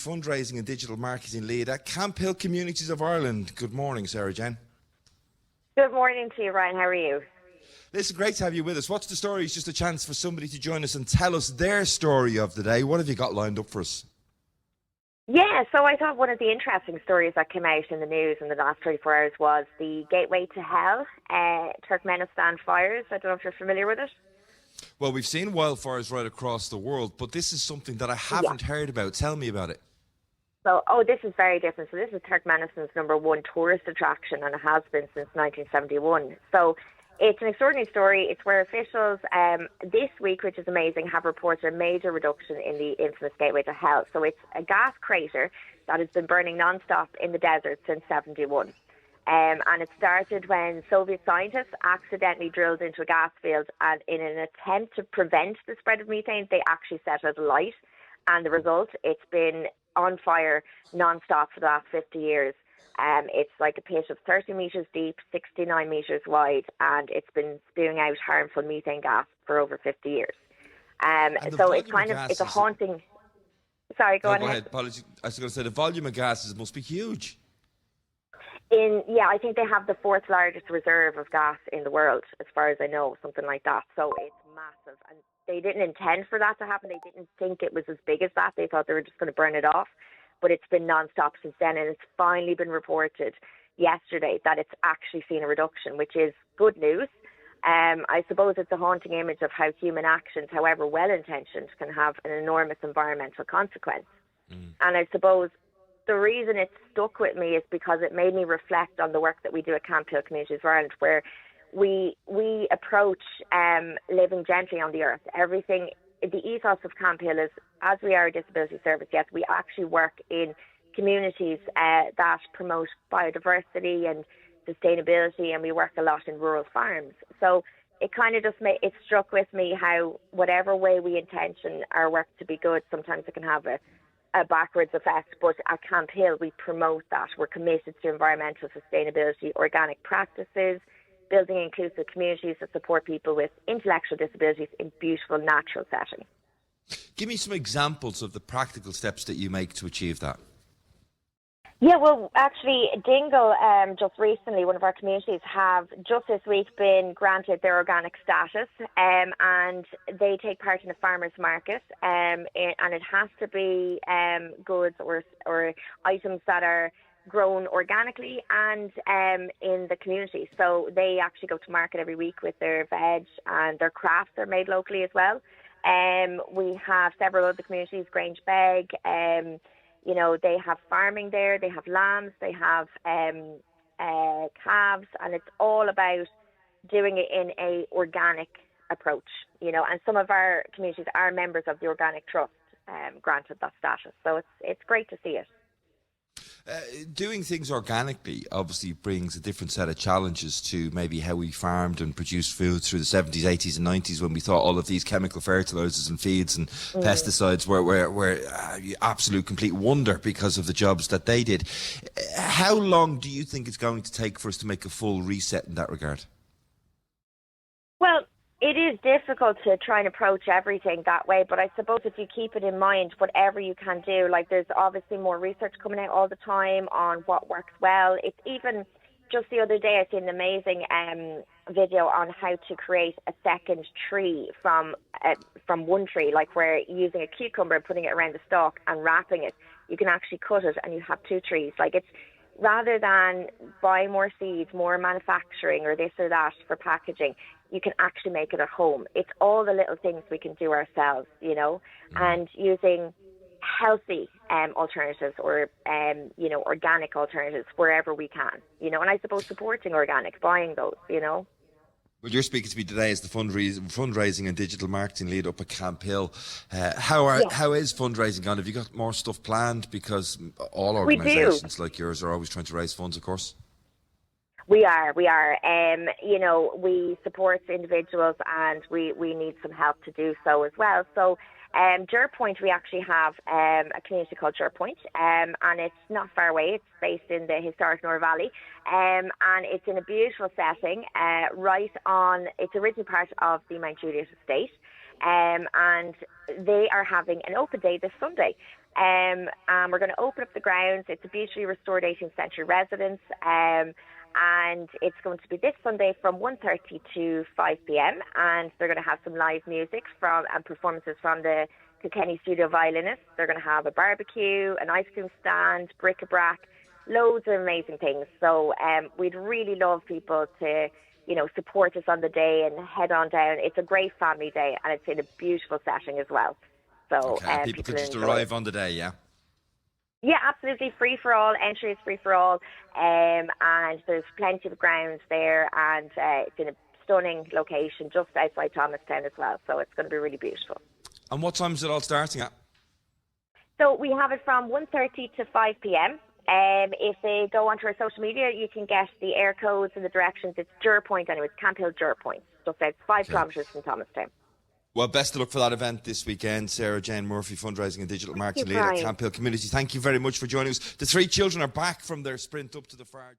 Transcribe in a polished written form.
Fundraising and digital marketing lead at Camphill Communities of Ireland. Good morning, Sarah Jane. Good morning to you, Ryan. How are you? Listen, great to have you with us. What's the story? It's just a chance for somebody to join us and tell us their story of the day. What have you got lined up for us? Yeah, so I thought one of the interesting stories that came out in the news in the last 24 hours was the Gateway to Hell, Turkmenistan fires. I don't know if you're familiar with it. Well, we've seen wildfires right across the world, but this is something that I haven't heard about. Tell me about it. So, this is very different. So this is Turkmenistan's #1 tourist attraction, and it has been since 1971. So it's an extraordinary story. It's where officials this week, which is amazing, have reported a major reduction in the infamous Gateway to Hell. So it's a gas crater that has been burning non-stop in the desert since 71. And it started when Soviet scientists accidentally drilled into a gas field, and in an attempt to prevent the spread of methane, they actually set it alight. And the result, it's been on fire non-stop for the last 50 years. It's like a pit of 30 metres deep, 69 metres wide, and it's been spewing out harmful methane gas for over 50 years. So it's kind of, it's a haunting... Sorry, go on ahead. Apologies. I was going to say, the volume of gases must be huge. I think they have the 4th largest reserve of gas in the world, as far as I know, something like that. So it's massive. And they didn't intend for that to happen. They didn't think it was as big as that. They thought they were just going to burn it off. But it's been non-stop since then, and it's finally been reported yesterday that it's actually seen a reduction, which is good news. I suppose it's a haunting image of how human actions, however well-intentioned, can have an enormous environmental consequence. And I suppose the reason it stuck with me is because it made me reflect on the work that we do at Camphill Communities of Ireland, where we approach living gently on the earth. Everything, the ethos of Camphill is, as we are a disability service, yes, we actually work in communities that promote biodiversity and sustainability, and we work a lot in rural farms. So it kind of just it struck with me how whatever way we intention our work to be good, sometimes it can have a backwards effect, but at Camphill we promote that. We're committed to environmental sustainability, organic practices, building inclusive communities that support people with intellectual disabilities in beautiful natural settings. Give me some examples of the practical steps that you make to achieve that. Yeah, well, actually, Dingle, just recently, one of our communities, have just this week been granted their organic status, and they take part in a farmers market, and it has to be goods or items that are grown organically and in the community. So they actually go to market every week with their veg, and their crafts are made locally as well. We have several other communities, Grange Beg, they have farming there, they have lambs, they have calves, and it's all about doing it in a organic approach, and some of our communities are members of the Organic Trust, granted that status. So it's great to see it. Doing things organically obviously brings a different set of challenges to maybe how we farmed and produced food through the 70s, 80s and 90s, when we thought all of these chemical fertilisers and feeds and pesticides were absolute complete wonder because of the jobs that they did. How long do you think it's going to take for us to make a full reset in that regard? Well, it is difficult to try and approach everything that way, but I suppose if you keep it in mind, whatever you can do, like there's obviously more research coming out all the time on what works well. It's even just the other day I seen an amazing video on how to create a second tree from one tree, like where using a cucumber and putting it around the stalk and wrapping it, you can actually cut it and you have 2 trees. Like it's rather than buy more seeds, more manufacturing or this or that for packaging, you can actually make it at home. It's all the little things we can do ourselves, and using healthy alternatives or, organic alternatives wherever we can, and I suppose supporting organic, buying those, Well, you're speaking to me today as the fundraising and digital marketing lead up at Camphill. How is fundraising gone? Have you got more stuff planned? Because all organisations like yours are always trying to raise funds, of course. We are. We support individuals, and we need some help to do so as well. So Jerpoint, we actually have a community called Jerpoint, and it's not far away. It's based in the historic Noor Valley, and it's in a beautiful setting, it's originally part of the Mount Juliet estate, and they are having an open day this Sunday. And we're going to open up the grounds. It's a beautifully restored 18th century residence. And it's going to be this Sunday from 1:30 to 5 p.m. And they're going to have some live music and performances from the Kilkenny studio violinists. They're going to have a barbecue, an ice cream stand, bric-a-brac, loads of amazing things. So we'd really love people to, support us on the day and head on down. It's a great family day, and it's in a beautiful setting as well. So people could just arrive on the day, yeah? Yeah, absolutely. Free for all. Entry is free for all. And there's plenty of grounds there. And it's in a stunning location just outside Thomastown as well. So it's going to be really beautiful. And what time is it all starting at? So we have it from 1:30 to 5 p.m. If they go onto our social media, you can get the air codes and the directions. It's Jerpoint anyway. It's Camphill Jerpoint. Just out 5 kilometres from Thomastown. Well, best of luck for that event this weekend. Sarah Jane Murphy, fundraising and digital marketing leader at Camphill Communities. Thank you very much for joining us. The 3 children are back from their sprint up to the far.